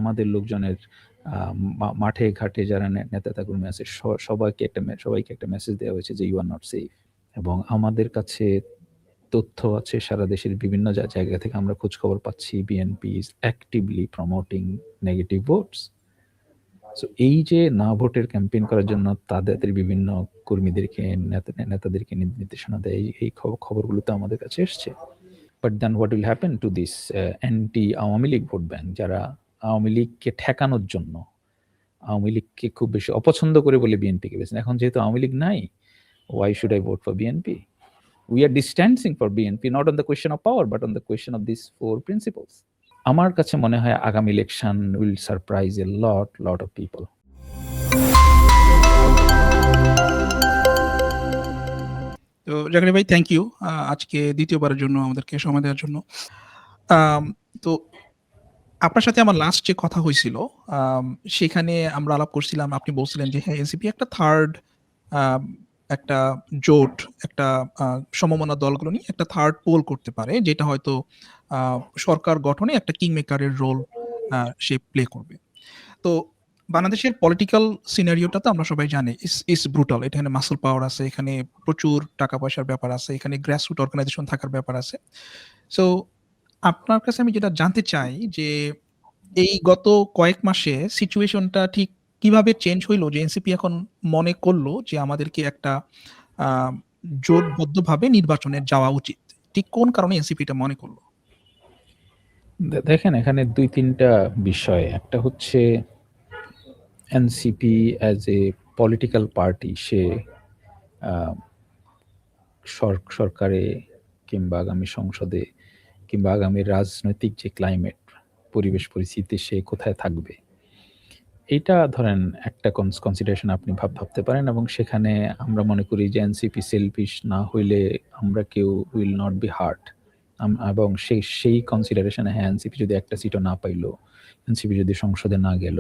আমাদের লোকজনের মাঠে ঘাটে যারা নেতা কর্মী আছে সবাইকে একটা মেসেজ দেওয়া হয়েছে যে ইউ আর নট সেফ। এবং আমাদের কাছে তথ্য আছে সারা দেশের বিভিন্ন জায়গা থেকে আমরা খোঁজ খবর পাচ্ছি BNP is actively promoting negative votes. So এই যে না ভোটের ক্যাম্পেইন করার জন্য তাদের বিভিন্ন কর্মীদেরকে নেতাদেরকে নির্দেশনা দেয়, এই খবরগুলো তো আমাদের কাছে এসছে। But then what will happen to this anti Awami League vote bank, যারা আওয়ামী লীগকে ঠেকানোর জন্য আওয়ামী লীগকে খুব বেশি অপছন্দ করে বলে বিএনপিকে বেছেন। এখন যেহেতু আওয়ামী লীগ নাই, why should I vote for BNP? We are distancing for BNP not on the question of power but on the question of these four principles. আমার কাছে মনে হয় আগামী election will surprise a lot of people. তো জাকারিয়া ভাই, thank you আজকে দ্বিতীয়বারের জন্য আমাদেরকে সময় দেওয়ার জন্য। তো আপনার সাথে আমার লাস্ট যে কথা হয়েছিল সেখানে আমরা আলাপ করছিলাম, আপনি বলছিলেন যে হ্যাঁ এনসিপি একটা থার্ড একটা জোট, একটা সমমনা দলগুলো নিয়ে একটা থার্ড পোল করতে পারে, যেটা হয়তো সরকার গঠনে একটা কিং মেকারের রোল সে প্লে করবে। তো বাংলাদেশের পলিটিক্যাল সিনারিওটা তো আমরা সবাই জানি ইস ব্রুটাল। এখানে মাসল পাওয়ার আছে, এখানে প্রচুর টাকা পয়সার ব্যাপার আছে, এখানে গ্রাসরুট অর্গানাইজেশন থাকার ব্যাপার আছে। সো আপনার কাছে আমি যেটা জানতে চাই যে এই গত কয়েক মাসে সিচুয়েশনটা ঠিক কিভাবে চেঞ্জ হইলো যে এনসিপি এখন মনে করলো যে আমাদেরকে একটা জোটবদ্ধভাবে নির্বাচনে যাওয়া উচিত? ঠিক কোন কারণে এনসিপি এটা মনে করলো? দেখেন, এখানে ২-৩টা বিষয়। একটা হচ্ছে NCP as a political party সে সরকারে কিংবা আগামী সংসদে কিংবা আগামী রাজনৈতিক যে ক্লাইমেট পরিবেশ পরিস্থিতি সে কোথায় থাকবে, এটা ধরেন একটা কনসিডারেশন আপনি ভাবতে পারেন। এবং সেখানে আমরা মনে করি যে এনসিপি সেলফিশ না হইলে আমরা কেউ উইল নট বি হার্ট। এবং সেই কনসিডারেশনে হ্যাঁ, এনসিপি যদি একটা সিটও না পাইলো, এনসিপি যদি সংসদে না গেল,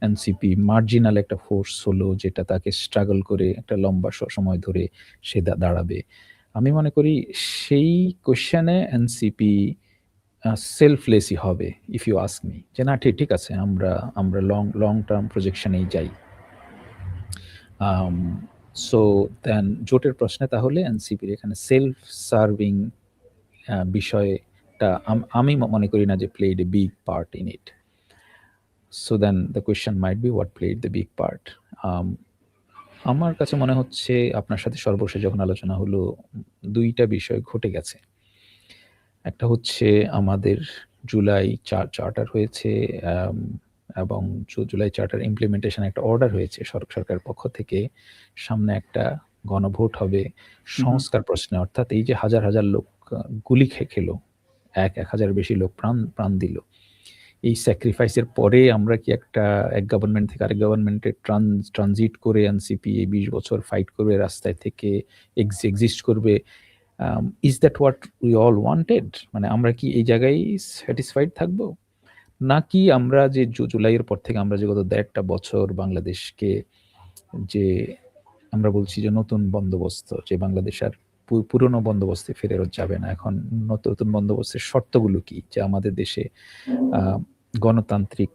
এনসিপি মার্জিনাল একটা ফোর্স হলো যেটা তাকে স্ট্রাগল করে একটা লম্বা সময় ধরে সে দাঁড়াবে। আমি মনে করি সেই কোয়েশ্চেনে এনসিপি সেলফলেসই হবে ইফ ইউ আস্ক মি, যে না ঠিক আছে আমরা লং টার্ম প্রজেকশনেই যাই। সো দেন জোটের প্রশ্নে তাহলে এনসিপির এখানে সেলফ সার্ভিং বিষয়টা আমি মনে করি না যে played a big part in it. So then the question might be what played the big part. আমার কাছে মনে হচ্ছে আপনার সাথে সর্বশেষ যখন আলোচনা হলো 2টা বিষয় ঘটে গেছে। একটা হচ্ছে আমাদের জুলাই চার্টার হয়েছে এবং জুলাই চার্টার ইমপ্লিমেন্টেশন একটা অর্ডার হয়েছে সরকারের পক্ষ থেকে। সামনে একটা গণভোট হবে সংস্কার প্রশ্নে, অর্থাৎ এই যে হাজার লোক গুলি খেলো, 1,000 বেশি লোক প্রাণ দিল, এই স্যাক্রিফাইসের পরে আমরা কি এক গভর্নমেন্ট থেকে আরেক গভর্নমেন্টে ট্রানজিট করে এনসিপি এই 20 বছর ফাইট করবে, রাস্তায় থেকে এক্সিস্ট করবে? Is that what we all wanted? মানে আমরা কি এই জায়গায় স্যাটিসফাইড থাকবো, নাকি আমরা যে জুলাইয়ের পর থেকে আমরা যে গত 1.5 বছর বাংলাদেশকে যে আমরা বলছি যে নতুন বন্দোবস্ত, যে বাংলাদেশ আর পুরনো বন্দোবস্তে ফিরে যাবে না, এখন নতুন বন্দোবস্তের শর্তগুলো কি, যে আমাদের দেশে গণতান্ত্রিক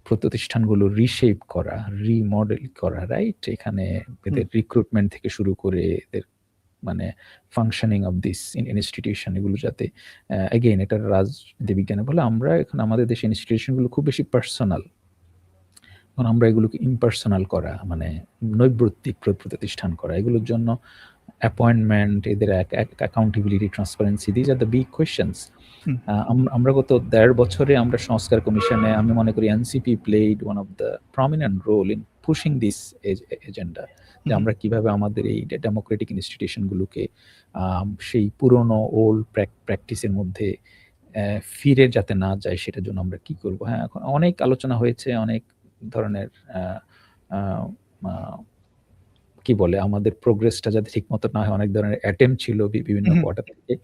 প্রতিষ্ঠানগুলো রিশেপ করা, রিমডেল করা, রাইট? এখানে এদের রিক্রুটমেন্ট থেকে শুরু করে এদের মানে ফাংশনিং অফ দিস ইনস্টিটিউশন, এগুলো যাতে এগেইন এটা রাজনীতি বিজ্ঞানে বলে আমরা এখন আমাদের দেশে ইনস্টিটিউশনগুলো খুব বেশি পার্সোনাল, এখন আমরা এগুলোকে ইমপার্সোনাল করা, মানে নৈর্ব্যক্তিক প্রতিষ্ঠান করা, এগুলোর জন্য অ্যাপয়েন্টমেন্ট, এদের accountability, transparency, these are the big questions. আমরা গত 1.5 বছরে আমরা সংস্কার কমিশনে আমি মনে করি NCP played one of the prominent role in pushing this agenda, যে আমরা কিভাবে আমাদের এই ডেমোক্রেটিক ইনস্টিটিউশনগুলোকে সেই পুরনো ওল্ড প্র্যাকটিসের মধ্যে ফিরে যাতে না যায় সেটার জন্য আমরা কি করব। হ্যাঁ, এখন অনেক আলোচনা হয়েছে, অনেক ধরনের কি বলে আমাদের প্রোগ্রেসটা যাতে ঠিক মতো না হয়, অনেক ধরনের অ্যাটেম্প ছিল বিভিন্ন কোয়ার্টার থেকে।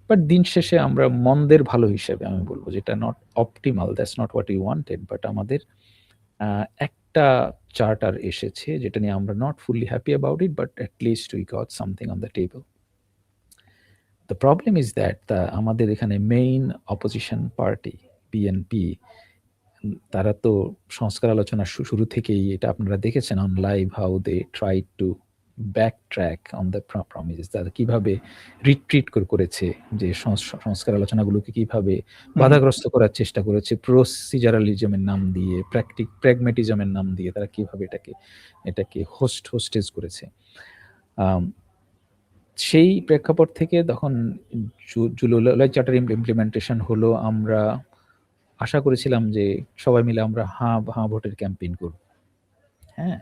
বাট দিন শেষে আমরা মন্দের ভালো হিসেবে আমি বলবো যেটা not optimal, that's not what you wanted, but আমাদের একটা চার্টার এসেছে যেটা নিয়ে আমরা not fully happy about it, but at least we got something on the table. The problem is that আমাদের এখানে মেইন অপোজিশন পার্টি বিএনপি, তারা তো সংস্কার আলোচনার শুরু থেকেই এটা আপনারা দেখেছেন on live how they try to back track on the promises. তারা কিভাবে রিট্রিট করেছে, যে সংস্কার আলোচনাগুলোকে কিভাবে বাধাগ্রস্ত করার চেষ্টা করেছে প্রসিজারালিজমের নাম দিয়ে, প্র্যাগমেটিজমের নাম দিয়ে তারা কিভাবে এটাকে হোস্টেজ করেছে। সেই প্রেক্ষাপট থেকে তখন জুলাই চার্টার ইমপ্লিমেন্টেশন হলো, আমরা আশা করেছিলাম যে সবাই মিলে আমরা হাঁ ভোটের ক্যাম্পেইন করব। হ্যাঁ,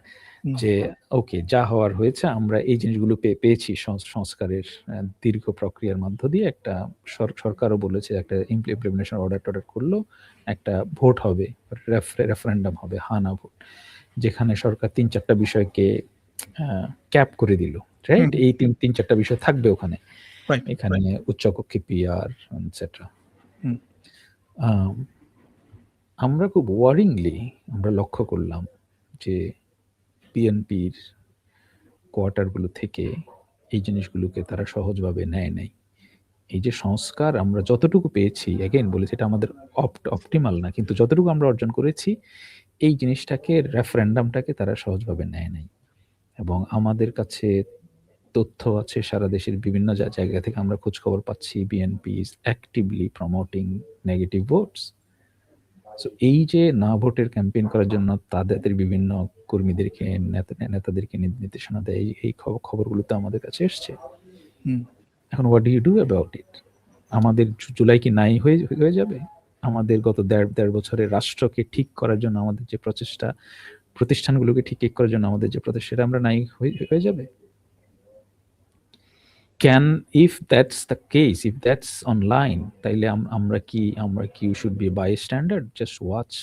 যে ওকে যা হওয়ার হয়েছে, আমরা এই জিনিসগুলো পেয়েছি সংস্কারের দীর্ঘ প্রক্রিয়ার মধ্য দিয়ে। একটা সরকারও বলেছে একটা ইমপ্লিমেন্টেশন অর্ডার করলো, একটা ভোট হবে, রেফারেন্ডাম হবে, হ্যাঁ না ভোট, যেখানে সরকার 3-4টা বিষয়কে ক্যাপ করে দিল, রাইট? এই 3-4টা বিষয় থাকবে ওখানে, এখানে উচ্চকক্ষে পিআর এটসেট্রা। আমরা খুব ওয়ারিংলি আমরা লক্ষ্য করলাম যে বিএনপির কোয়ার্টারগুলো থেকে এই জিনিসগুলোকে তারা সহজভাবে নেয় নাই। এই যে সংস্কার আমরা যতটুকু পেয়েছি, এগেইন বলেছি এটা আমাদের অপটিমাল না, কিন্তু যতটুকু আমরা অর্জন করেছি এই জিনিসটাকে, রেফারেন্ডামটাকে তারা সহজভাবে নেয় নাই। এবং আমাদের কাছে তথ্য আছে সারা দেশের বিভিন্ন জায়গা থেকে আমরা খোঁজ খবর পাচ্ছি BNP is actively promoting negative votes. So এই যে না ভোটের ক্যাম্পেইন করার জন্য তাদের বিভিন্ন কর্মীদেরকে, নেতাদেরকে নির্দেশনা দেয়, এই খবরগুলো তো আমাদের কাছে এসছে। এখন what do you do about it? আমাদের জুলাই কি নাই হয়ে যাবে? আমাদের গত দেড় বছরের রাষ্ট্রকে ঠিক করার জন্য আমাদের যে প্রচেষ্টা, প্রতিষ্ঠানগুলোকে ঠিক করার জন্য আমাদের যে প্রচেষ্টা, সেটা আমরা নাই হয়ে যাবে? If that's the case, if that's online, তাইলে আমরা কি should be a bystander, just watch,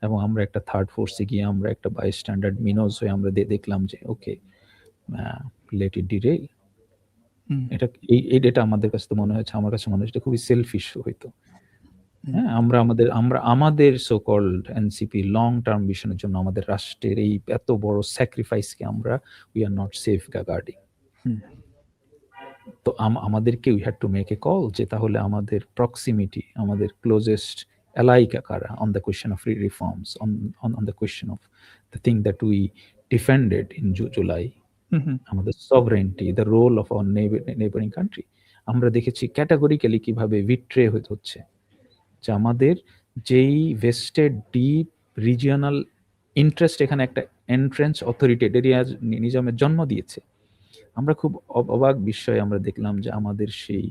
এবং আমরা একটা থার্ড ফোর্সে গিয়ে আমরা একটা bystander মিনজ হয়ে আমরা দেখলাম যে ওকে let it derail। এটা আমাদের কাছে তো মনে হয়েছে, আমার কাছে মনে হচ্ছে খুবই সেলফিশ হইতো। হ্যাঁ, আমরা আমাদের so called NCP long term ভিশনের জন্য আমাদের রাষ্ট্রের এই এত বড় স্যাক্রিফাইসকে আমরা we are not safeguarding. তো আমাদেরকে we had to make a call যে তাহলে আমাদের প্রক্সিমিটি, আমাদের ক্লোজেস্ট অ্যালাই কারা on the question of reforms, on the question of the thing that we defended in July, আমাদের sovereignty, the role of our neighbouring country. আমরা দেখেছি categorically কিভাবে betray হচ্ছে, যে আমাদের যেই ভেস্টেড ডিপ রিজিয়নাল ইন্টারেস্ট এখানে একটা এন্ট্রেন্স অথরিটেরিয়ানিজমের জন্ম দিয়েছে। আমরা খুব অবাক বিস্ময়ে আমরা দেখলাম যে আমাদের সেই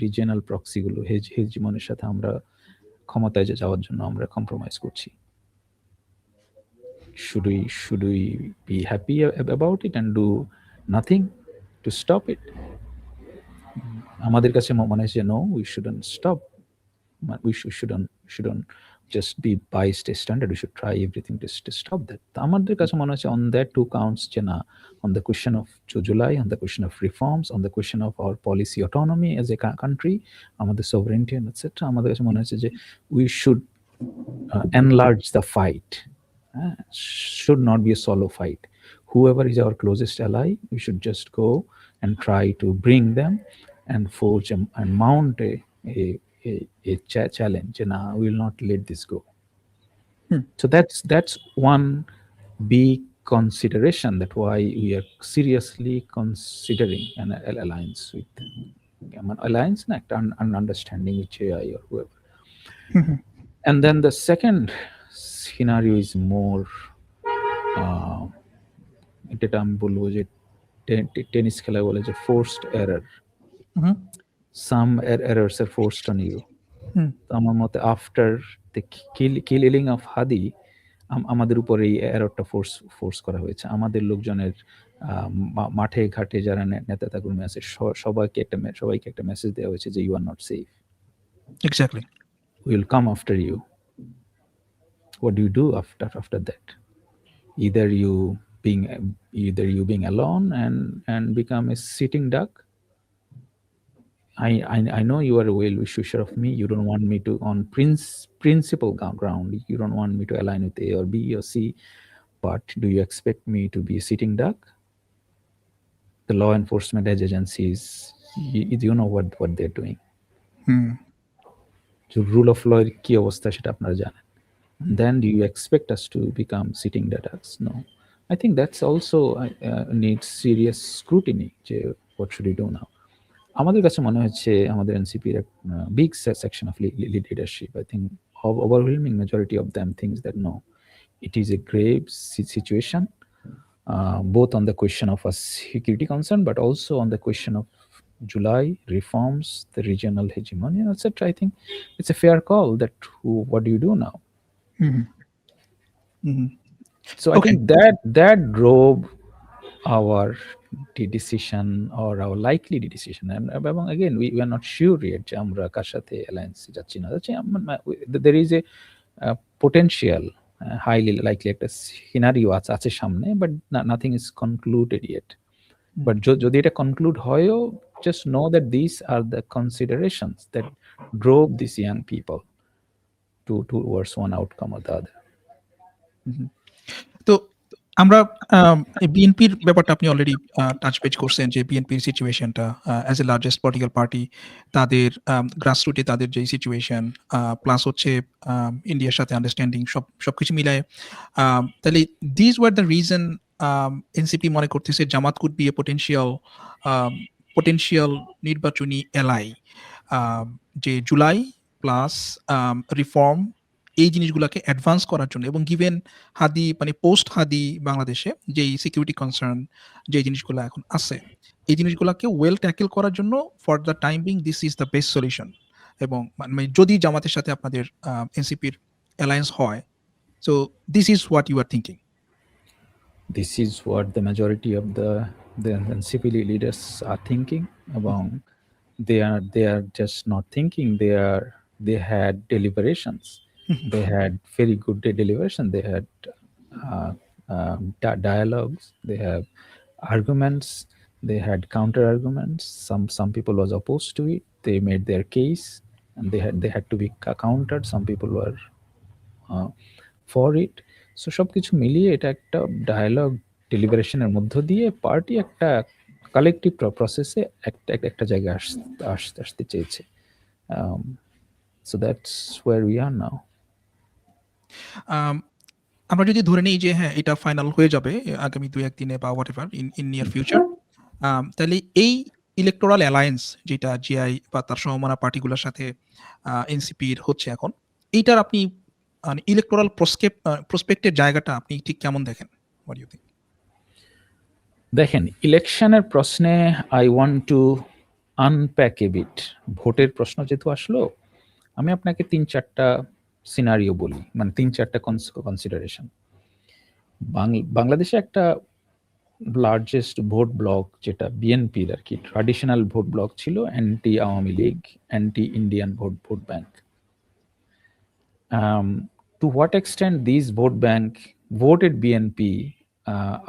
রিজিয়নাল প্রক্সিগুলো হেজিমনের সাথে আমরা ক্ষমতায় যাওয়ার জন্য আমরা কম্প্রোমাইজ করছি। Should we be happy about it and do nothing to stop it? আমাদের কাছে মনে হচ্ছে no, we shouldn't stop. We shouldn't just be biased standard. We should try everything to stop that. আমাদের কাছে মনে হচ্ছে on that two counts যে না, on the question of July, on the question of reforms, on the question of our policy autonomy as a country, আমাদের sovereignty and etc. আমাদের কাছে মনে হচ্ছে যে we should enlarge the fight. Should not be a solo fight. Whoever is our closest ally, we should just go and try to bring them and forge and mount a challenge. And we will not let this go. So that's one big consideration, that why we are seriously considering an alliance with an understanding with JI or whoever. And then the second scenario is more এটা আমি বলবো যে tennis খেলা বলে যে forced error. Some errors are forced on you. তো আমার মতে আফটার দ্য কিলিং অফ হাদি আমাদের উপর এই এররটা ফোর্স করা হয়েছে। আমাদের লোকজনের মাঠে ঘাটে যারা নেতা কর্মী আছে সবাইকে একটা মেসেজ দেওয়া হয়েছে যে you are not safe. Exactly. We will come after you. What do you do after that? Either you being alone and become a sitting duck. I know you are a well-wisher of me. You don't want me to, on principle ground, you don't want me to align with A or B or C. But do you expect me to be a sitting duck? The law enforcement agencies, you know what they're doing. Rule of law এর কি অবস্থা সেটা আপনারা জানেন। Then do you expect us to become sitting ducks? No. I think that's also needs serious scrutiny. What should we do now? আমাদের কাছে মনে হচ্ছে আমাদের এনসিপির big section of leadership, I think overwhelming majority of them thinks that no, it is a grave situation, both on the question of a security concern, but also on the question of July reforms, the regional hegemony, etc. I think it's a fair call that what do you do now? So I Okay. think that drove our decision or our likely decision. And again, we are not sure yet যে আমরা কার সাথে alliance যাচ্ছি না যাচ্ছি। There is a potential highly likely একটা scenario আছে সামনে, but nothing is concluded yet. But যদি এটা conclude হয়ও, just know that these are the considerations that drove these young people towards one outcome or the other. তো আমরা বিএনপির ব্যাপারটা আপনি অলরেডি টাচ পেজ করছেন যে বিএনপির সিচুয়েশনটা as a largest political party তাদের গ্রাসরুটে তাদের যে সিচুয়েশন প্লাস হচ্ছে ইন্ডিয়ার সাথে আন্ডারস্ট্যান্ডিং সবকিছু মিলায় তাহলে this were the reason NCP মনে করতেছে Jamaat could be a potential নির্বাচনী এলাই যে জুলাই প্লাস রিফর্ম এই জিনিসগুলোকে অ্যাডভান্স করার জন্য এবং গিভেন হাদি মানে পোস্ট হাদি বাংলাদেশে যেই সিকিউরিটি কনসার্ন যে জিনিসগুলো এখন আছে এই জিনিসগুলোকে ওয়েল ট্যাকেল করার জন্য for the time being this is the best solution এবং মানে যদি জামাতের সাথে আপনাদের এনসিপির অ্যালায়েন্স হয় so this is what you are thinking This is what the majority of the NCP leaders are thinking about. They are just not thinking. They had deliberations. They had very good deliberation. They had dialogues. They have arguments. They had counter arguments. Some people was opposed to it. They made their case, and they had to be countered. Some people were for it. So সবকিছু মিলিয়ে এটা একটা dialogue ডেলিবারেশনের মধ্য দিয়ে party একটা collective প্রসেসে একটা জায়গায় আসতে চেয়েছে। So that's where we are now. আমরা যদি ধরে নিই যে হ্যাঁ এটা ফাইনাল হয়ে যাবে আগামী 2-1 দিনে বা what ever in near future, তাহলে এই ইলেকটোরাল অ্যালায়েন্স যেটা জিআই বা তার সমমানা পার্টিগুলোর সাথে এনসিপির হচ্ছে এখন, এইটার আপনি মানে ইলেকটোরাল প্রসপেক্টের জায়গাটা আপনি ঠিক কেমন দেখেন? What you think? দেখেন, ইলেকশনের প্রশ্নে I want to unpack a bit. ভোটের প্রশ্ন যেহেতু আসলো, আমি আপনাকে 3-4টা সিনারিও বলি, মানে 3-4টা কনসিডারেশন। বাংলাদেশে একটা লার্জেস্ট ভোট ব্লক যেটা বিএনপির আর কি ট্রাডিশনাল ভোট ব্লক ছিল, anti Awami League, anti Indian vote bank. To what extent these vote bank voted BNP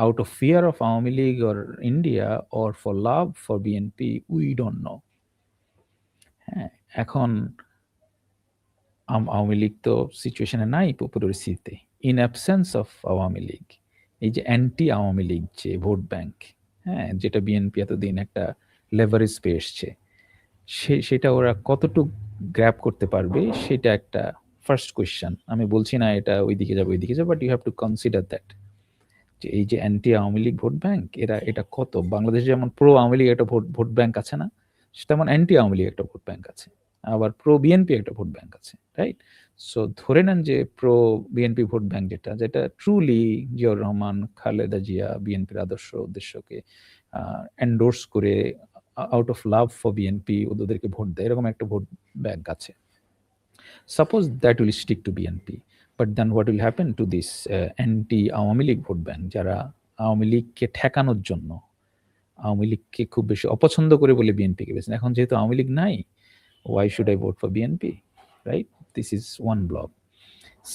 out of fear of Awami League or India or for love for BNP, we don't know. এখন আওয়ামী লীগ তো সিচুয়েশনে নাই পরিস্থিতিতে। In absence of Awami League, এই যে anti Awami League যে vote bank, হ্যাঁ, যেটা বিএনপি এতদিন একটা লেভারেজ পেয়ে এসছে, সেটা ওরা কতটুকু গ্র্যাব করতে পারবে, সেটা একটা ফার্স্ট কোয়েশ্চেন। আমি বলছি না এটা ওইদিকে যাবে but you have to consider that যে এই যে anti Awami League vote bank, এটা কত বাংলাদেশে যেমন প্রো আওয়ামী লীগ একটা ভোট ব্যাংক আছে না, তেমন অ্যান্টি আওয়ামী লীগ একটা ভোট ব্যাংক আছে, আবার প্রো বিএনপি একটা ভোট ব্যাংক আছে, রাইট? সো ধরে নেন যে প্রো বিএনপি ভোট ব্যাংক যেটা ট্রুলি জিয়াউর রহমান, খালেদা জিয়া বিএনপির আদর্শ উদ্দেশ্যকে এন্ডোর্স করে out of love for BNP ওদেরকে ভোট দেয়, এরকম একটা ভোট ব্যাংক আছে। Suppose that will stick to BNP, but then what will happen to this anti Awami League vote bank, যারা আওয়ামী লীগকে ঠেকানোর জন্য, আওয়ামী লীগকে খুব বেশি অপছন্দ করে বলে বিএনপিকে বেছেন। এখন যেহেতু আওয়ামী লীগ নাই, why should I vote for BNP, right? This is one block.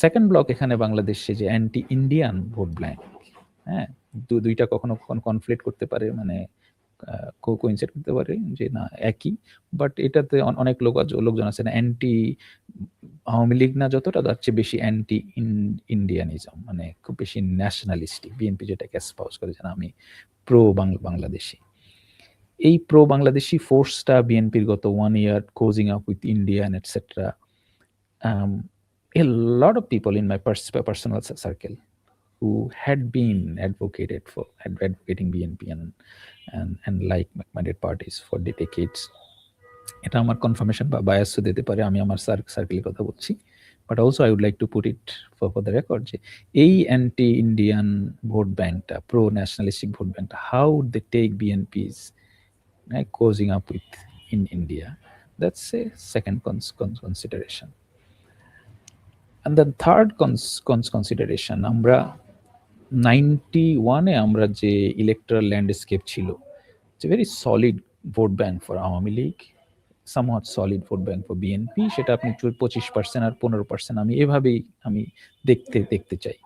Second block, এখানে বাংলাদেশে যে অ্যান্টি ইন্ডিয়ান ভোট ব্যাংক, হ্যাঁ, দুইটা কখনো কনফ্লিক্ট করতে পারে, মানে কোইন্সাইড করতে পারে যে না একই, বাট এটাতে অনেক লোকজন আছে না, অ্যান্টি আওয়ামী লীগ না যতটা, তার চেয়ে বেশি অ্যান্টি ইন্ডিয়ানিজম, মানে খুব বেশি ন্যাশনালিস্টিক। বিএনপি যেটাকে এসপাউস করে যে আমি প্রো বাংলাদেশি, এই প্রো বাংলাদেশি ফোর্সটা বিএনপির গত 1 year cosying up with Indian etcetera a lot of people in my personal circle who had been advocating BNP and like-minded parties for decades. এটা আমার কনফার্মেশন বা বায়াসও দিতে পারে, আমি আমার সার্কেলের কথা বলছি। But also I would like to put it for the record যে এই অ্যান্টি ইন্ডিয়ান ভোট ব্যাংকটা, প্রো ন্যাশনালিস্টিক ভোট ব্যাংকটা, how they take BNP's causing up with in India. That's a second consideration. And the third consideration, আমরা 91-এ আমরা যে electoral landscape ছিল, it's a very solid vote bank for Awami League, somewhat solid vote bank for BNP, সেটা আপনি 25% আর 15% আমি এভাবেই আমি দেখতে চাই।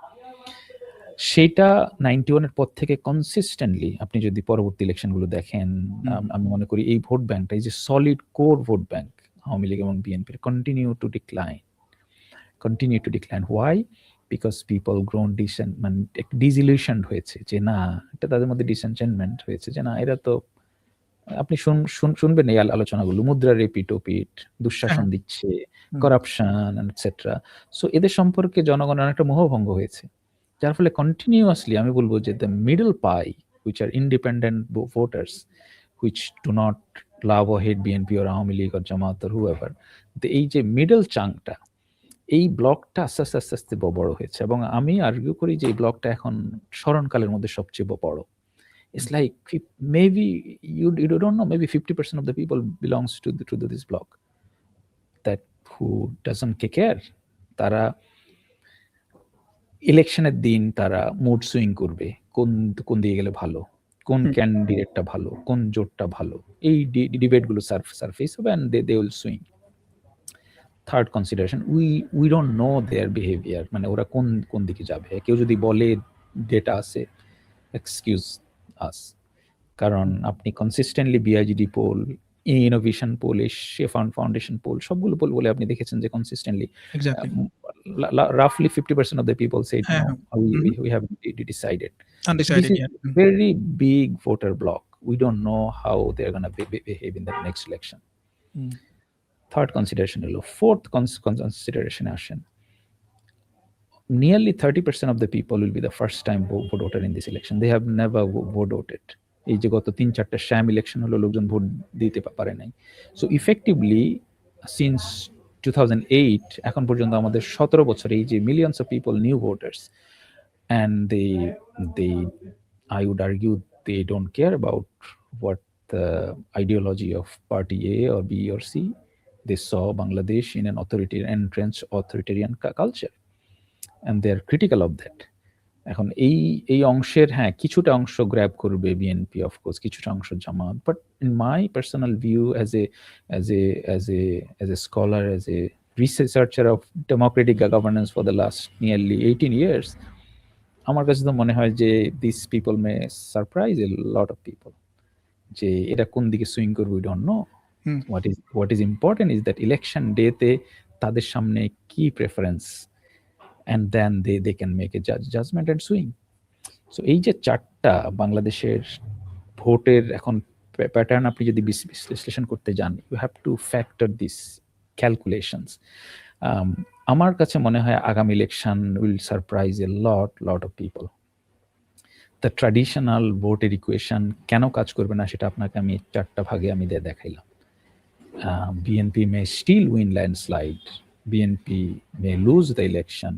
সেটা 91-এর পর থেকে কনসিস্টেন্টলি আপনি যদি পরবর্তী ইলেকশনগুলো দেখেন, আমি মনে করি এই ভোট ব্যাংকটা is a solid core vote bank Awami League এবং বিএনপির continue to decline. Why? Because people grown disillusioned হয়েছে যে না, এটা তাদের মধ্যে ডিসেন্টেনমেন্ট হয়েছে যে না, এরা তো, আপনি শুনবেন এই আলোচনাগুলো, মুদ্রা রিপিট ওপিট, দুঃশাসন দিচ্ছে, করাপশন এটসেট্রা। সো এদের সম্পর্কে জনগণের একটা মোহভঙ্গ হয়েছে, যার ফলে কন্টিনিউয়াসলি আমি বলবো যে the middle pi, which are independent voters, which do not love or hate BNP or Awami League or Jamaat or whoever, এই যে মিডল চাংটা, এই ব্লকটা আস্তে আস্তে বড় হয়েছে। এবং আমি আর্গিউ করি যে এই ব্লকটা এখন স্মরণকালের মধ্যে সবচেয়ে বড়। It's like maybe you don't know, maybe 50% of the people belongs to this block that who doesn't care. তারা ইলেকশনের দিন তারা মুড সুইং করবে, কোন দিকে গেলে ভালো, কোন ক্যান্ডিডেটটা ভালো, কোন জোটটা ভালো, এই ডিবেটগুলো সারফেস হবে and they will swing. Third consideration, we don't know there behaviour, মানে ওরা কোন দিকে যাবে। কেউ যদি বলে ডেটা আছে, এক্সকিউজ আস, কারণ আপনি consistently BIGD poll, innovation poll, Asia foundation poll, সবগুলো পোল বলে আপনি দেখেছেন যে consistently roughly 50% of the people said no, we have decided. Undecided, this is very big voter block. We don't know how they're going to behave in the next election. Third consideration হলো, fourth consideration আসেন, nearly 30% of the people will be the first time voter in this election. They have never voted. এই যে গত 3-4টা শ্যাম election হলো, লোকজন vote দিতে পারে নাই। সো ইফেক্টিভলি সিন্স 2008 এখন পর্যন্ত আমাদের 17 বছরে এই যে millions of people new voters, and they I would argue they don't care about what the ideology of party A or B or C. They saw Bangladesh in an entrenched authoritarian culture, and they're critical of that. এখন এই অংশের কিছুটা অংশ grab করবে BNP, of course কিছুটা অংশ Jamaat, but in my personal view as a scholar, as a researcher of democratic governance for the last nearly 18 years, আমার কাছে তো মনে হয় যে these people may surprise a lot of people, যে এটা কোন দিকে সুইং করবে we don't know. What is important is that election day তে তাদের সামনে কি preference, and then they can make a judgment and swing. So এই যে চারটা বাংলাদেশের ভোটের এখন প্যাটার্ন আপনি যদি বিশ্লেষণ করতে যান, you have to factor these calculations. আমার কাছে মনে হয় আগামী election will surprise a lot of people. The traditional voter equation কেন কাজ করবে না সেটা আপনাকে আমি চারটা ভাগে আমি দেখাইলাম। BNP may still win landslide, BNP may lose the election,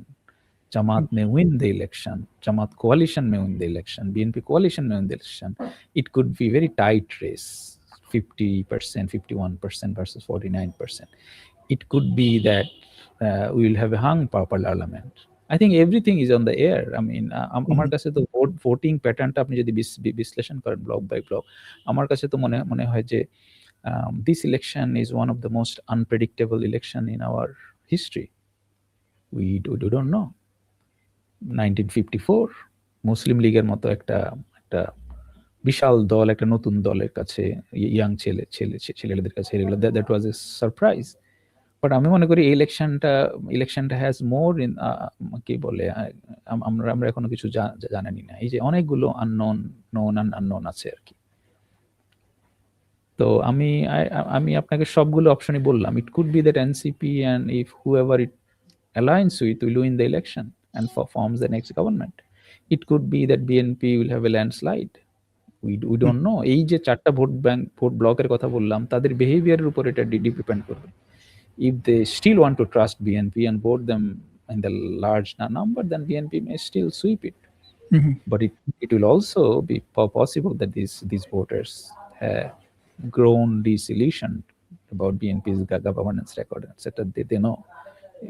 Jamaat may win the election, Jamaat coalition may win the election, BNP coalition may win the election. It could be very tight race, 50%, 51% versus 49%. It could be that we will have a hung parliament. I think everything is on the air. I mean, আমার কাছে তো voting patternটা আপনি যদি বিশ্লেষণ করেন block by block, আমার কাছে তো মনে হয় যে this election is one of the most unpredictable election in our history. We don't know. 1954 মুসলিম লীগের মতো একটা বিশাল দল, একটা নতুন দলের কাছে, ইয়াং ছেলেদের কাছে that was a surprise. But আমি মনে করি এই ইলেকশনটা হ্যাজ মোর ইন কি বলে, আমরা এখনো কিছু জানি না, এই যে অনেকগুলো আননোন আছে আর কি। তো আমি আপনাকে সবগুলো অপশনই বললাম। It could be that NCP and if whoever it aligns with will win the election and forms the next government. It could be that BNP will have a landslide. We don't know. এই যে 4টা vote ব্লকের কথা বললাম, তাদের বিহেভিয়ারের উপর এটা depend করবে। If they still want to trust BNP and vote them in the large number, then BNP may still sweep it. But it will also be possible that these voters have grown disillusioned about BNP's governance record, etc. They know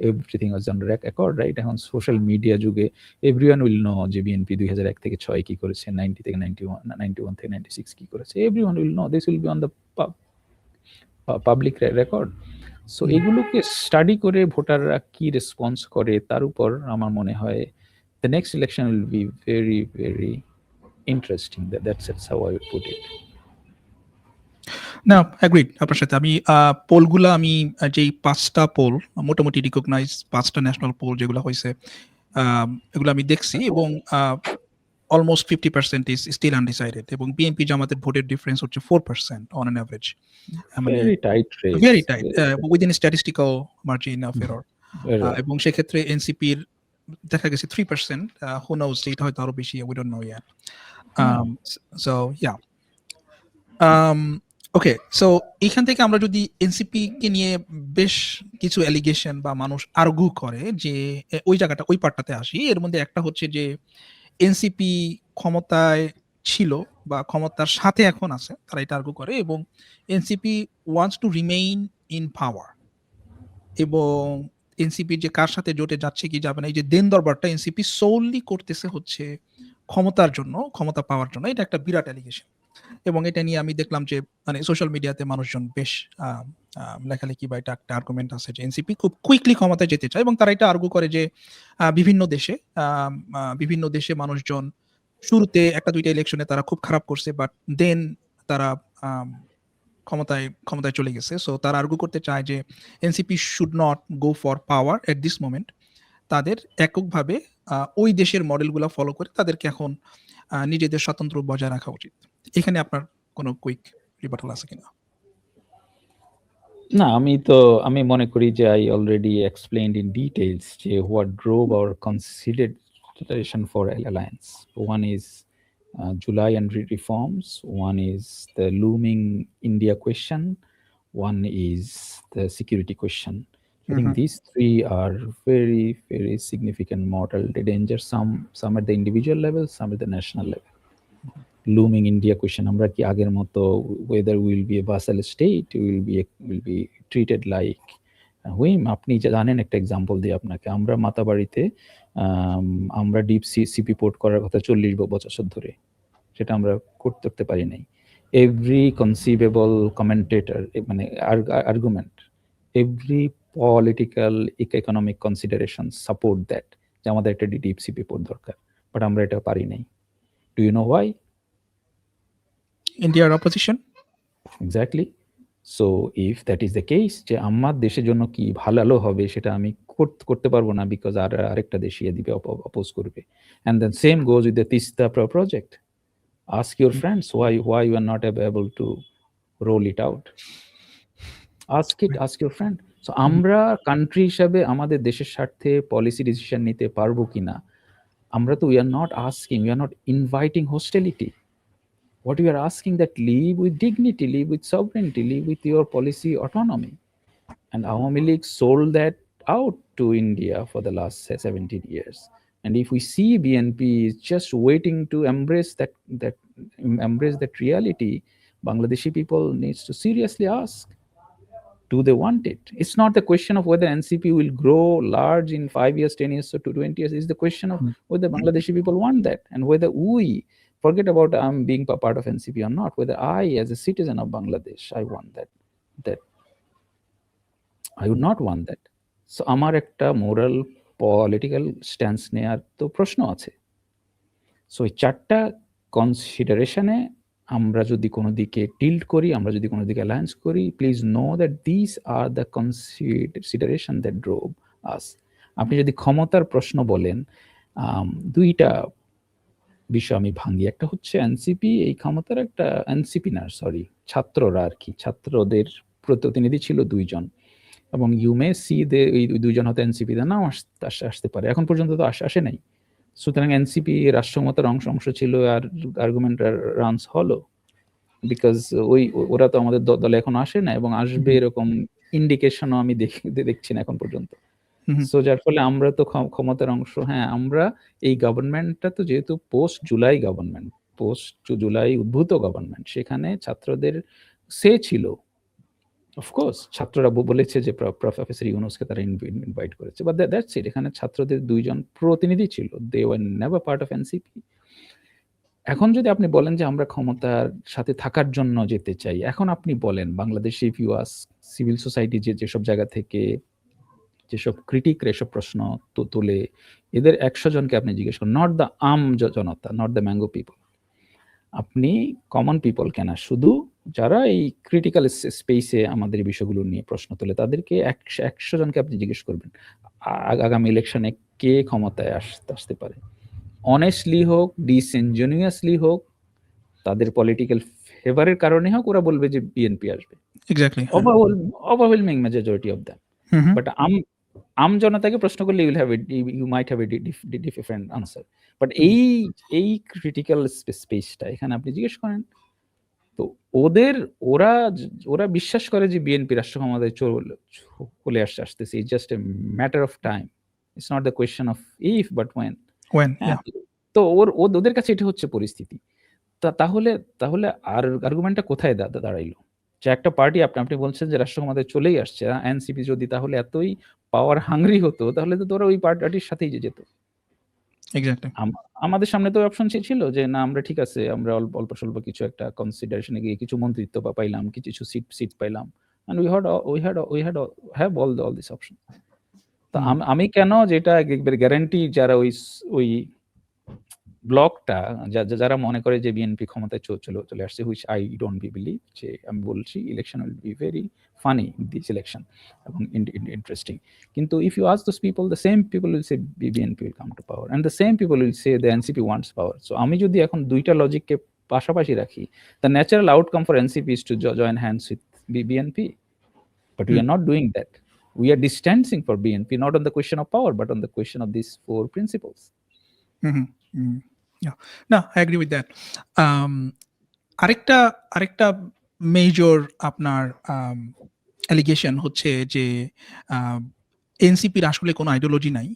everything was on record, right? এখন social media যুগে everyone will know যে BNP 2001 থেকে 6 কি করেছে, 90 থেকে 91 থেকে 96 কি করেছে, everyone will know. This will be on the public record. So এগুলোকে স্টাডি করে ভোটাররা কি রেসপন্স করে তার উপর আমার মনে হয় the next election will be very, very interesting. That's how I would put it. না, অ্যাগ্রিড আপনার সাথে। আমি পোলগুলা আমি যেই 5টা পোল মোটামুটি রিকগনাইজ 5টা ন্যাশনাল পোল যেগুলো হয়েছে এগুলো আমি দেখছি এবং অলমোস্ট 50% ইজ স্টিল আনডিসাইডেড এবং বিএনপি জামাতের ভোটের ডিফারেন্স হচ্ছে 4% on an average. Very tight race. Very tight within statistical margin of error. এবং সেক্ষেত্রে এনসিপির দেখা গেছে 3%, হু নোজ এটা হয়তো আরো বেশি, we don't know yet. So yeah okay, so এখান থেকে আমরা যদি এনসিপি কে নিয়ে বেশ কিছু অ্যালিগেশন বা মানুষ আর্গু করে যে ওই জায়গাটা ওই পার্টটাতে আসি। এর মধ্যে একটা হচ্ছে যে এনসিপি ক্ষমতায় ছিল বা ক্ষমতার সাথে এখন আছে, তারা এটা আর্গু করে এবং NCP wants to remain in পাওয়ার এবং এনসিপি যে কার সাথে জোটে যাচ্ছে কি যাবে না, এই যে দেন দরবারটা এনসিপি সোললি করতেছে হচ্ছে ক্ষমতার জন্য, ক্ষমতা পাওয়ার জন্য। এটা একটা বিরাট অ্যালিগেশন এবং এটা নিয়ে আমি দেখলাম যে মানে সোশ্যাল মিডিয়াতে মানুষজন বেশ লেখালেখি বা এটা একটা আর্গুমেন্ট আছে যে এনসিপি খুব কুইকলি ক্ষমতায় যেতে চায় এবং তারা এটা আর্গু করে যে বিভিন্ন দেশে মানুষজন শুরুতে একটা দুইটা ইলেকশনে তারা খুব খারাপ করছে, বাট দেন তারা ক্ষমতায় চলে গেছে। সো তারা আর্গু করতে চায় যে NCP should not go for power at this moment. তাদের এককভাবে ওই দেশের মডেলগুলো ফলো করে তাদেরকে এখন নিজেদের স্বাতন্ত্র বজায় রাখা উচিত। এখানে আপনার কোনো কুইক রিবাটাল আছে কিনা? না, আমি মনে করি যে I already explained in details যে what drove our consideration for alliance. One is July and reforms, one is the looming India question, one is the security question. I think these three are very, very significant mortal danger, some at the individual level, some at the national level. Looming India question, আমরা কি আগের মতো whether we will be a vassal state, will be treated like হুইম। আপনি জানেন, একটা example দিই আপনাকে, আমরা মাতাবাড়িতে আমরা ডিপ সিপি পোর্ট করার কথা 40 বছর ধরে, সেটা আমরা করতে পারি নাই। এভরি কনসিভেবল কমেন্টেটর মানে argument, every political economic consideration support that যে আমাদের একটা ডিপ সিপি পোর্ট দরকার, বাট আমরা এটা পারি নাই। Do you know why? ইন্ডিয়ার opposition. Exactly. So if that is the case, যে আমার দেশের জন্য কি ভালো হবে সেটা আমি করতে পারবো না, বিকজ আরেকটা দেশ ইয়ে দিবে, অপোজ করবে। And then same goes with the Teesta project. Ask your friends why you are not able to roll it out. ask your friend. So আমরা কান্ট্রি হিসাবে আমাদের দেশের স্বার্থে পলিসি ডিসিশন নিতে পারবো কিনা, আমরা তো we are not inviting hostility. What we are asking that live with dignity, live with sovereignty, live with your policy autonomy. And Awami League sold that out to India for the last 17 years. And if we see BNP is just waiting to embrace that reality, Bangladeshi people needs to seriously ask, do they want it? It's not the question of whether NCP will grow large in 5 years, 10 years, or to 20 years. It's the question of whether Bangladeshi people want that, and whether we forget about being part of NCP or not, whether I, as a citizen of Bangladesh, I want that. I would not want that. So আমার একটা moral political stance নেওয়ার তো প্রশ্ন আছে। So এই 4টা কনসিডারেশনে আমরা যদি কোনো দিকে টিল্ট করি, আমরা যদি কোনো দিকে অ্যালায়েন্স করি, please know that this are the consideration that drove us. আপনি যদি ক্ষমতার প্রশ্ন বলেন, 2টা বিষয় আমি ভাঙি। একটা হচ্ছে এনসিপি এই ক্ষমতার একটা এনসিপি না সরি ছাত্ররা আর কি, ছাত্রদের প্রতিনিধি ছিল ২ জন এবং ইউ মে সি দে এই ২ জন হয়তো এনসিপি তে নাও আসতে পারে। এখন পর্যন্ত তো আসে নাই। সুতরাং এনসিপি রাষ্ট্র ক্ষমতার অংশ ছিল আর আর্গুমেন্ট রানস হলো। বিকজ ওরা তো আমাদের দলে এখনো আসে না এবং আসবে এরকম ইন্ডিকেশনও আমি দেখছি না এখন পর্যন্ত। সো যার ফলে আমরা তো ক্ষমতার অংশ। হ্যাঁ, আমরা এই গভর্নমেন্টটা তো যেহেতু post July government, post July উদ্ভূত গভর্নমেন্ট, সেখানে ছাত্রদের সে ছিল। অফকোর্স ছাত্ররা বলেছে যে প্রফেসর ইউনুসকে তারা ইনভাইট করেছে, বাট দ্যাটস ইট। এখানে ছাত্রদের ২ জন প্রতিনিধি ছিল, they were never part of NCP. এখন যদি আপনি বলেন যে আমরা ক্ষমতার সাথে থাকার জন্য যেতে চাই, এখন আপনি বলেন বাংলাদেশে if you ask civil society যেসব জায়গা থেকে যেসব ক্রিটিকরা এসব প্রশ্ন তোলে, এদের ১০০ জনকে আপনি জিজ্ঞেস করুন, not the Janata, not the mango people, আপনি কমন পিপল কেনা, শুধু যারা এই ক্রিটিক্যাল স্পেসে আমাদের এই বিষয়গুলো নিয়ে প্রশ্ন তোলে, তাদেরকে ১০০ জনকে আপনি জিজ্ঞেস করবেন আগামী ইলেকশনে কে ক্ষমতায় আসতে পারে। অনেস্টলি হোক, ডিসইনজেনিয়াসলি হোক, তাদের পলিটিক্যাল ফেভারের কারণে হোক, ওরা বলবে যে বিএনপি আসবে। Exactly. Overwhelming majority of them. But আম জনতাকে প্রশ্ন করলে you might have a different answer. But এই ক্রিটিক্যাল স্পেসটা এখানে আপনি জিজ্ঞেস করেন, তো ওরা বিশ্বাস করে যে বিএনপি রাষ্ট্র ক্ষমতায় চলে আসতেছে। It's just a matter of time. It's not the question of if but when. হ্যাঁ, তো ওদের কাছে এটা হচ্ছে পরিস্থিতি। তাহলে আর্গুমেন্টটা কোথায় দাঁড়াইলো? যে একটা পার্টি আপনি বলছেন যে রাষ্ট্র ক্ষমতায় চলেই আসছে, এনসিপি যদি তাহলে এতই পাওয়ার হাংরি হতো, তাহলে তো ওরা ওই পার্টির সাথেই যেত। এক্স্যাক্টলি। আমাদের সামনে তো অপশন ছিল যে না, আমরা ঠিক আছে, আমরা অল্প স্বল্প কিছু একটা কনসিডারেশনে গিয়ে কিছু মন্ত্রিত্ব পাইলাম, কিছু সিট পাইলাম, and we had have all this option. তো আমি কেন যেটা একবারে গ্যারান্টি, যারা ওই ব্লকটা যারা মনে করে যে বিএনপি ক্ষমতায় চলে আসছে, হুইচ আই ডোন্ট বিলিভ, যে আমি বলছি election will be very funny this election এবং ইন্টারেস্টিং। কিন্তু if you ask those people, the same people will say BNP will come to power and the same people will say the NCP wants power. So আমি যদি এখন দুইটা লজিককে পাশাপাশি রাখি, the natural outcome for NCP is to join hands with BNP, but we are not doing that. We are distancing for BNP, not on the question of power, but on the question of these 4 principles. না, I agree with that. আরেকটা major আপনার allegation হচ্ছে যে এনসিপির আসলে কোনো ideology নাই,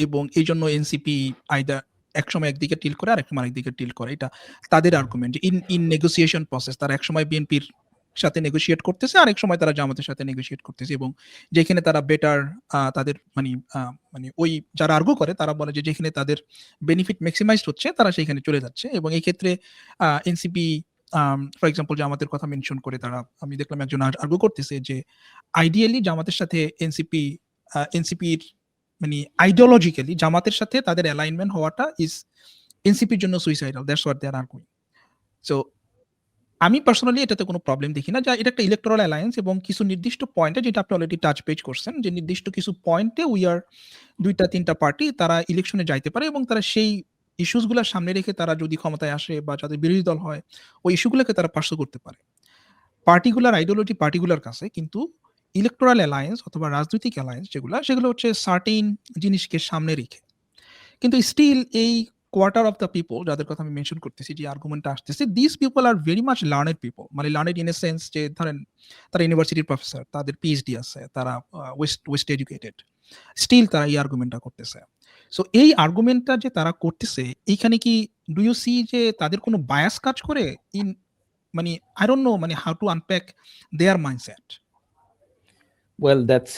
এবং এই জন্য এনসিপি আইদার একসময় একদিকে টিল করে আর একসময় আরেকদিকে টিল করে। এটা তাদের আর্গুমেন্ট। ইন নেগোসিয়েশন প্রসেস তারা একসময় বিএনপির সাথে নেগোশিয়েট করতেছে, আরেক সময় তারা জামাতের সাথে নেগোশিয়েট করতেছে, এবং যেখানে তারা বেটার তাদের মানে ওই যারা আর্গু করে তারা বলে যে যেখানে তাদের বেনিফিট ম্যাক্সিমাইজড হচ্ছে তারা সেইখানে চলে যাচ্ছে। এবং এই ক্ষেত্রে এনসিপি ফর এক্সাম্পল জামাতের কথা মেনশন করে তারা, আমি দেখলাম একজন আর্গু করতেছে যে আইডিয়ালি জামাতের সাথে এনসিপির মানে আইডিওলজিক্যালি জামাতের সাথে তাদের অ্যালাইনমেন্ট হওয়াটা ইজ এনসিপির জন্য suicidal. That's what they are arguing. So আমি পার্সোনালি এটাতে কোনো প্রবলেম দেখি না। এটা একটা ইলেকটোরাল অ্যালায়েন্স এবং কিছু নির্দিষ্ট পয়েন্টে, যেটা আপনি অলরেডি টাচ পেজ করছেন, যে নির্দিষ্ট কিছু পয়েন্টে উই আর ২টা-৩টা পার্টি তারা ইলেকশনে যাইতে পারে এবং তারা সেই ইস্যুস গুলা সামনে রেখে তারা যদি ক্ষমতায় আসে বা যাদের বিরোধী দল হয়, ওই ইস্যুগুলোকে তারা পার্সু করতে পারে। পার্টিকুলার আইডিওলজি পার্টিকুলার কাছে, কিন্তু ইলেকটোরাল অ্যালায়েন্স অথবা রাজনৈতিক অ্যালায়েন্স সেগুলো হচ্ছে সার্টেইন জিনিসকে সামনে রেখে। কিন্তু স্টিল এই কোয়ার্টার অফ দ্য পিপল যাদের কথা আমি মেনশন করতেছি, যে আর্গুমেন্টটা আসতেছে, this people are very much learned people. মানে লার্নেড ইন এ সেন্স যে ধরেন তারা ইউনিভার্সিটির প্রফেসর, তাদের পিএইচডি আছে, তারা ওয়েস্ট এডুকেটেড, স্টিল তারা এই আর্গুমেন্টটা করতেছে। সো এই আর্গুমেন্টটা যে তারা করতেছে, এইখানে কি ডু ইউ সি যে তাদের কোনো বায়াস কাজ করে? ইন মানে আই ডোন্ট নো মানে how to unpack their mindset. Well, that's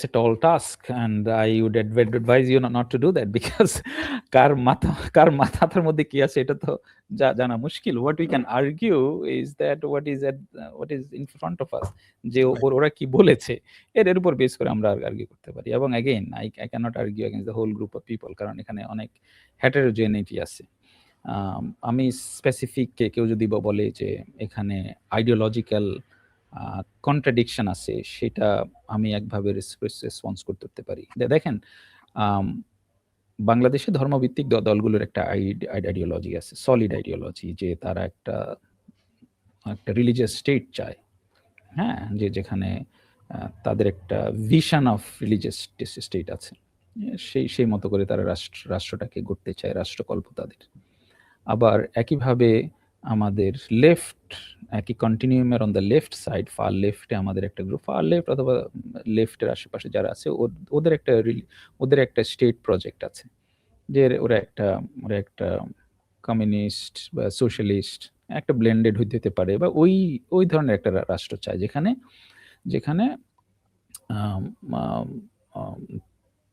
a tall task, and I would advise you not to do that because কার মাথার মধ্যে কি আছে এটা তো জানা মুশকিল. What we can argue is that what is in front of us, যে ওরা কি বলেছে এর উপর বেস করে আমরা আর্গিউ করতে পারি। এবং again I cannot argue against the whole group of people, কারণ এখানে অনেক heterogeneity আছে। আমি স্পেসিফিক কেউ যদি বলে যে এখানে আইডিওলজিক্যাল কন্ট্রাডিকশন আছে, সেটা আমি একভাবে রেসপন্স করতে পারি। দেখেন, বাংলাদেশে ধর্মভিত্তিক দলগুলোর একটা আইডিওলজি আছে, সলিড আইডিওলজি, যে তারা একটা রিলিজিয়াস স্টেট চায়। হ্যাঁ, যেখানে তাদের একটা ভিশন অফ রিলিজিয়াস স্টেট আছে। সেই মতো করে তারা রাষ্ট্রটাকে গড়তে চায়, রাষ্ট্রকল্প তাদের। আবার একইভাবে আমাদের একই কন্টিনিউমের on the left side, far লেফটে আমাদের একটা গ্রুপ, ফার লেফট অথবা লেফটের আশেপাশে যারা আছে, ওদের একটা স্টেট প্রজেক্ট আছে, যে ওরা একটা কমিউনিস্ট বা সোশ্যালিস্ট, একটা ব্লেন্ডেড হইতে পারে, বা ওই ধরনের একটা রাষ্ট্র চায়, যেখানে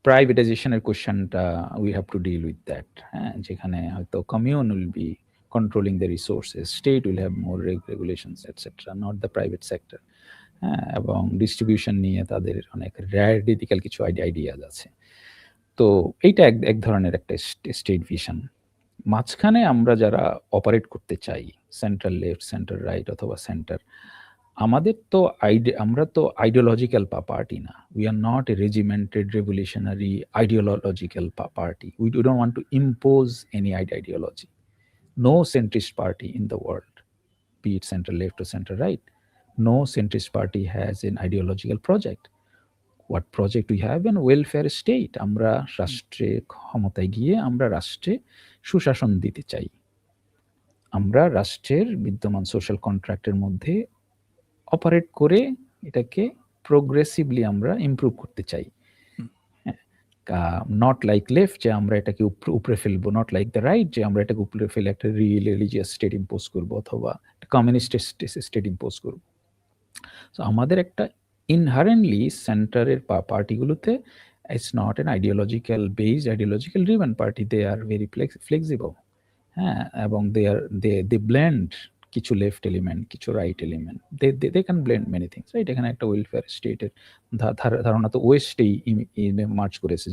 প্রাইভেটাইজেশনের কোয়েশ্চেনটা we have to deal with that. হ্যাঁ, যেখানে হয়তো commune will be controlling the resources, state will have more regulations etcetera, not the private sector. হ্যাঁ, এবং ডিস্ট্রিবিউশন নিয়ে তাদের অনেক র্যাডিক্যাল কিছু আইডিয়াজ আছে। তো এইটা এক ধরনের একটা স্টেট ভিশন। মাঝখানে আমরা যারা অপারেট করতে চাই, সেন্ট্রাল লেফট, সেন্টার রাইট অথবা সেন্টার, আমরা তো আইডিওলজিক্যাল পার্টি না। We are not a regimented revolutionary ideological party. We don't want to impose any ideology. No centrist party in the world, be it center left or center right, no centrist party has an ideological project. What project we have? An welfare state. আমরা রাষ্ট্রে ক্ষমতায় গিয়ে আমরা রাষ্ট্রে সুশাসন দিতে চাই। আমরা রাষ্ট্রের বিদ্যমান সোশ্যাল কন্ট্রাক্টের মধ্যে অপারেট করে এটাকে প্রোগ্রেসিভলি আমরা ইমপ্রুভ করতে চাই। নট লাইক লেফট, যে আমরা এটাকে উপরে ফেলবো, নট লাইক দ্য রাইট, যে আমরা এটাকে উপরে ফেলে একটা রিলিজিয়াস স্টেট ইম্পোজ করবো অথবা কমিউনিস্ট স্টেট ইম্পোজ করবো। সো আমাদের একটা ইনহারেন্টলি সেন্টারের পার্টিগুলোতে it's not an ideological based, ideological driven party. They are very flexible. হ্যাঁ, এবং দে ব্লেন্ড কিছু লেফট এলিমেন্ট, কিছু right element, they can blend many things, right? এখানে একটা ওয়েলফেয়ার স্টেটের ধারণা তো ওয়েস্টেই মার্চ করেছে,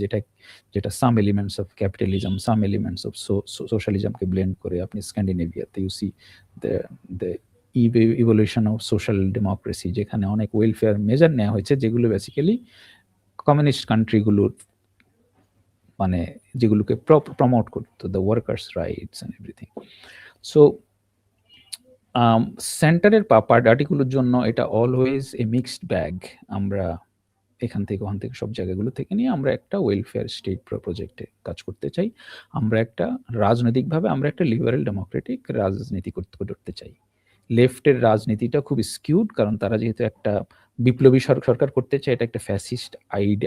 যেটা some elements of capitalism, some elements of সোশ্যালিজমকে ব্লেন্ড করে। আপনি স্ক্যান্ডিনেভিয়াতে you see the evolution of social democracy, যেখানে অনেক ওয়েলফেয়ার মেজার নেওয়া হয়েছে, যেগুলো বেসিক্যালি কমিউনিস্ট কান্ট্রিগুলোর মানে যেগুলোকে প্রমোট করতো, the workers rights and everything. So সেন্টারের পার্টিগুলোর জন্য এটা অলওয়েজ এ মিক্সড ব্যাগ। আমরা এখান থেকে ওখান থেকে সব জায়গাগুলো থেকে নিয়ে আমরা একটা ওয়েলফেয়ার স্টেট প্রজেক্টে কাজ করতে চাই। আমরা একটা রাজনৈতিকভাবে আমরা একটা লিবারেল ডেমোক্রেটিক রাজনীতি করতে চাই। লেফটের রাজনীতিটা খুব স্কিউড, কারণ তারা যেহেতু একটা বিপ্লবী সরকার করতে চায়, এটা একটা ফ্যাসিস্ট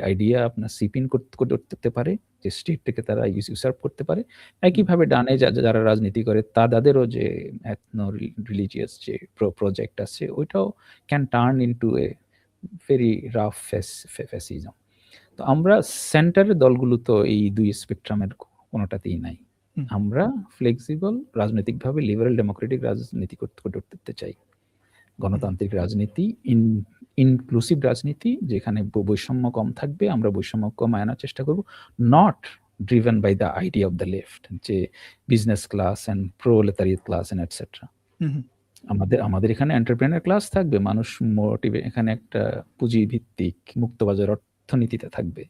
আইডিয়া আপনার সিপিন করতে পারে, যে স্টেটটাকে তারা ইউসার্ভ করতে পারে। একইভাবে ডানে যারা রাজনীতি করে তাদেরও যে এথনো রিলিজিয়াস যে প্রজেক্ট আছে, ওইটাও can turn into a very rough fascism. তো আমরা সেন্টারের দলগুলো তো এই দুই স্পেকট্রামের কোনোটাতেই নাই। আমরা ফ্লেক্সিবল, রাজনৈতিকভাবে লিবারেল ডেমোক্রেটিক রাজনীতি করতে চাই। গণতান্ত্রিক রাজনীতি, ইনক্লুসিভ রাজনীতি, যেখানে বৈষম্য কম থাকবে, আমরা বৈষম্য কম আনার চেষ্টা করব। Not driven by the idea of the left, যে business class and proletariat class and etcetera. আমাদের এখানে এন্টারপ্রেনার ক্লাস থাকবে, মানুষ এখানে একটা পুঁজিভিত্তিক মুক্তবাজার অর্থনীতিতে থাকবে।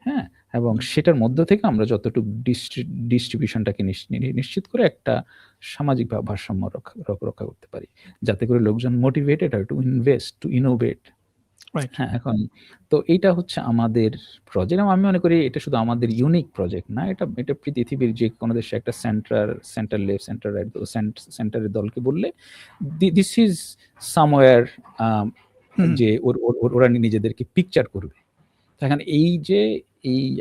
হ্যাঁ, এবং সেটার মধ্য থেকে আমরা যতটুকু ডিস্ট্রিবিউশনটাকে নিশ্চিত করে একটা সামাজিক ভারসাম্য রক্ষা করতে পারি, যাতে করে লোকজন মোটিভেটেড হয় টু ইনভেস্ট, টু ইনোভেট। হ্যাঁ, এখন তো এইটা হচ্ছে আমাদের প্রজেক্ট। আমি মনে করি এটা শুধু আমাদের ইউনিক প্রজেক্ট না, এটা পৃথিবীর যে কোনো দেশে একটা সেন্টার লেফট, সেন্টার রাইট, সেন্টারের দলকে বললে দিস ইজ সামওয়্যার, যে ওরা নিজেদেরকে পিকচার করবে। এখন এই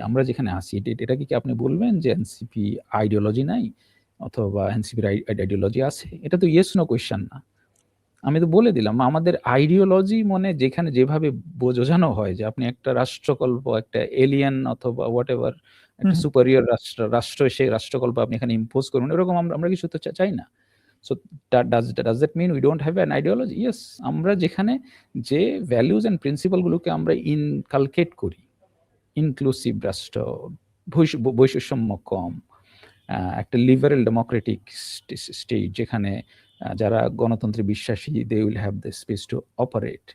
আমরা যেখানে আছি, এটা কি আপনি বলবেন যে এনসিপি আইডিওলজি নাই অথবা এনসিপির আইডিওলজি আছে? এটা তো ইয়েস নো কোয়েশ্চেন না। আমি তো বলে দিলাম, আমাদের আইডিওলজি মানে যেখানে যেভাবে বোঝানো হয় যে আপনি একটা রাষ্ট্রকল্প, একটা এলিয়েন অথবা হোয়াট এভার, একটা সুপারিয়র রাষ্ট্র, সেই রাষ্ট্রকল্প আপনি এখানে ইম্পোজ করুন, এরকম আমরা কিছু তো চাই না। So does that mean we don't have an ideology? Yes, আমরা যেখানে যে ভ্যালুজ অ্যান্ড প্রিন্সিপালগুলোকে আমরা ইনকালকেট করি, ইনক্লুসিভ রাষ্ট্র, বৈষম্য কম, একটা লিবারেল ডেমোক্রেটিক স্টেট, যেখানে যারা গণতন্ত্রে বিশ্বাসী, they will have the space to operate,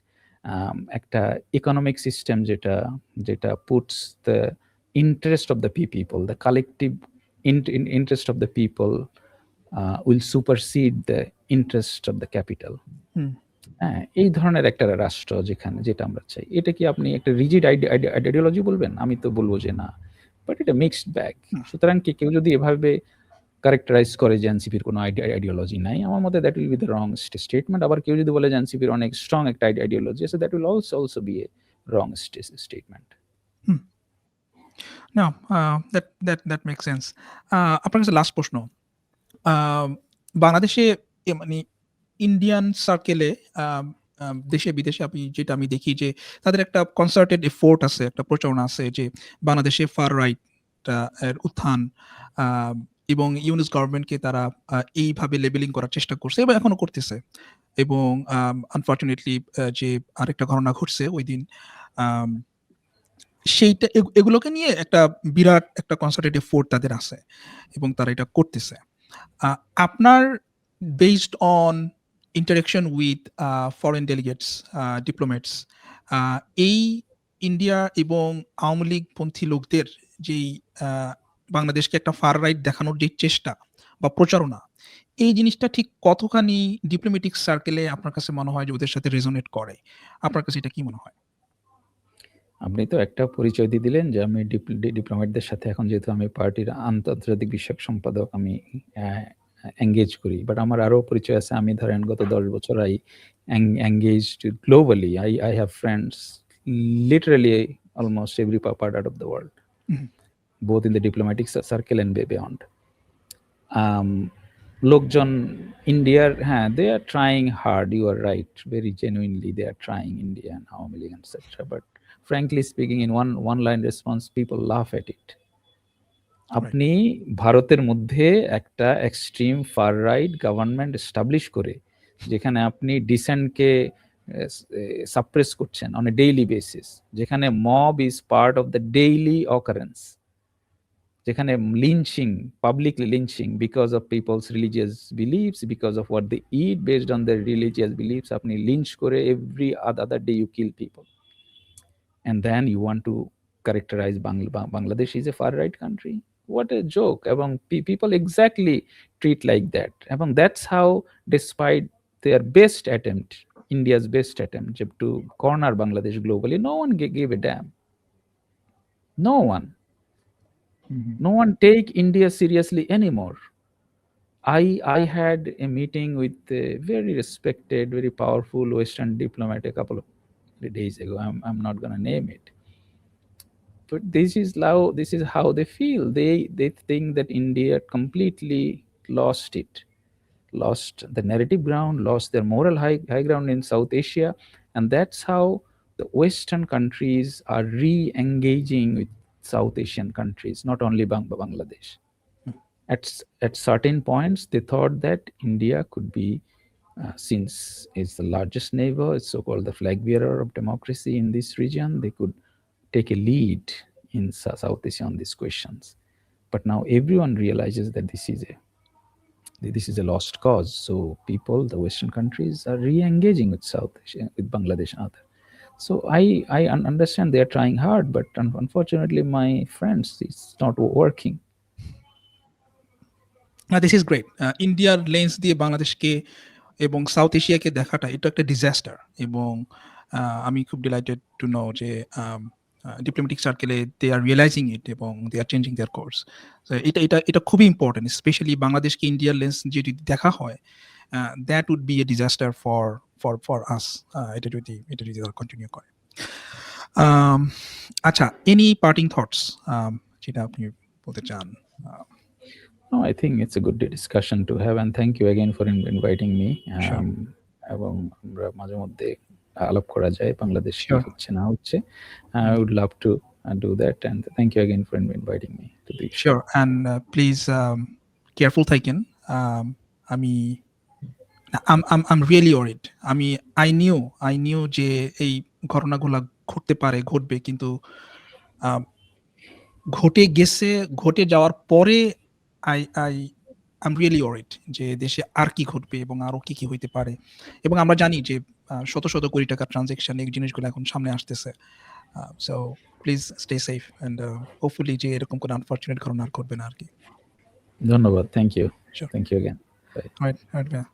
একটা ইকোনমিক সিস্টেম যেটা puts the interest of the people, the collective interest of the people will supersede the interest of the capital. হুম। হ্যাঁ, এই ধরনের একটা রাষ্ট্র যেটা আমরা চাই। এটা কি আপনি একটা রিজিড আইডিওলজি বলবেন? আমি তো বলব যে না। বাট এটা মিক্সড ব্যাগ। হুম। সুতরাং কেউ যদি এভাবে ক্যারেক্টারাইজ করে যে এনসিপির কোনো আইডিওলজি নাই, আমার মতে that will be the wrong statement. আবার কেউ যদি বলে যে এনসিপির অনেক স্ট্রং একটা আইডিওলজি আছে, that will also be a wrong statement. Hmm. না, that makes sense. আপনার কাছে লাস্ট প্রশ্ন। বাংলাদেশে মানে ইন্ডিয়ান সার্কেলে আম আম দেশে বিদেশে যেটা আমি দেখি যে তাদের একটা কনসার্টেড এফোর্ট আছে, একটা প্রচারণা আছে যে বাংলাদেশে ফার রাইট এর উত্থান, আম এবং ইউনূস গভর্নমেন্টকে তারা এইভাবে লেবেলিং করার চেষ্টা করছে এবং এখনো করতেছে। এবং আনফরচুনেটলি যে আরেকটা ঘটনা ঘটছে ঐদিন, আম সেইটা এগুলোকে নিয়ে একটা বিরাট একটা কনসার্টেড এফোর্ট তাদের আছে এবং তারা এটা করতেছে। আপনার based on interaction with foreign delegates, diplomats, এই ইন্ডিয়া এবং আওয়ামী লীগপন্থী লোকদের যেই আ বাংলাদেশকে একটা ফার রাইট দেখানোর যে চেষ্টা বা প্রচারণা, এই জিনিসটা ঠিক কতখানি ডিপ্লোম্যাটিক সার্কেলে আপনার কাছে মনে হয় যে ওদের সাথে রেজোনেট করে? আপনার কাছে এটা কি মনে হয়? আপনি তো একটা পরিচয় দিয়ে দিলেন যে আমি ডিপ্লোম্যাটদের সাথে এখন যেহেতু আমি পার্টির আন্তর্জাতিক বিষয়ক সম্পাদক, আমি এঙ্গেজ করি। বাট আমার আরো পরিচয় আছে। আমি ধরেন গত 10 বছর engaged globally. I have friends literally almost every part out of the world, hmm, both in the diplomatic circle and beyond. লোকজন ইন্ডিয়ার, হ্যাঁ, they are trying hard. You are right. Very genuinely, they are trying, India and Awamu League, etc. But frankly speaking, in one line response, people laugh at it. Right. আপনি ভারতের মধ্যে একটা extreme far right government establish করে যেখানে আপনি ডিসেন্টকে suppress করছেন on a daily basis, যেখানে mob is part of the daily occurrence, যেখানে lynching, publicly lynching because of people's religious beliefs, because of what they eat based on the religious beliefs, আপনি lynch করে every other day you kill people, and then you want to characterize Bangladesh is a far right country. What a joke. Among people exactly treat like that. Among that's how, despite their best attempt, India's best attempt to corner Bangladesh globally, no one gave a damn. No one. Hmm, No one take India seriously anymore. I had a meeting with a very respected, very powerful Western diplomat a couple of days ago. I'm not going to name it. But this is how they feel. They think that India completely lost it, lost the narrative ground, lost their moral high ground in South Asia, and that's how the Western countries are re-engaging with South Asian countries, not only Bangladesh. At certain points, they thought that India could be, since it's the largest neighbor, it's so-called the flag bearer of democracy in this region, they could take a lead in South Asia on these questions. But now everyone realizes that this is a lost cause. So people, the Western countries, are re-engaging with South Asia, with Bangladesh and other. So I understand they are trying hard, but unfortunately, my friends, it's not working. This is great. ইন্ডিয়ার lens দিয়ে বাংলাদেশকে এবং south এশিয়াকে দেখাটা এটা একটা disaster এবং আমি খুব ডিলাইটেড টু নো যে ডিপ্লোম্যাটিক সার্কেলে দে আর রিয়েলাইজিং ইট এবং দে আর চেঞ্জিং দেয়ার কোর্স। এটা খুবই ইম্পর্টেন্ট, স্পেশালি বাংলাদেশকে ইন্ডিয়ার লেন্স যদি দেখা হয়, that would be a disaster for us, এটা যদি তারা কন্টিনিউ করে। আচ্ছা, এনি পার্টিং থটস যেটা আপনি বলতে চান? No, I think it's a good discussion to have, and thank you again for inviting me. Sure. এবং আমরা মাঝে মধ্যে আলাপ করা যায় বাংলাদেশ কি Sure. হচ্ছে না হচ্ছে। I would love to do that, and thank you again for inviting me to the show. Sure, and please careful থাকেন। আমি I'm really worried. I knew যে এই ঘটনাগুলা ঘটবে, কিন্তু ঘটে গেছে, ঘটে যাওয়ার পরে I'm really worried যে দেশে আর কি ঘটবে এবং আরো কি হইতে পারে। এবং আমরা জানি যে শত কোটি টাকার ট্রানজাকশন, এই জিনিসগুলো এখন সামনে আসতেছে। So please stay safe and hopefully যে এরকম কোনো আনফরচুনেট ঘটনা আর ঘটবে না আর কি। ধন্যবাদ। Thank you. Sure. Thank you again. Bye. All right, ভাইয়া।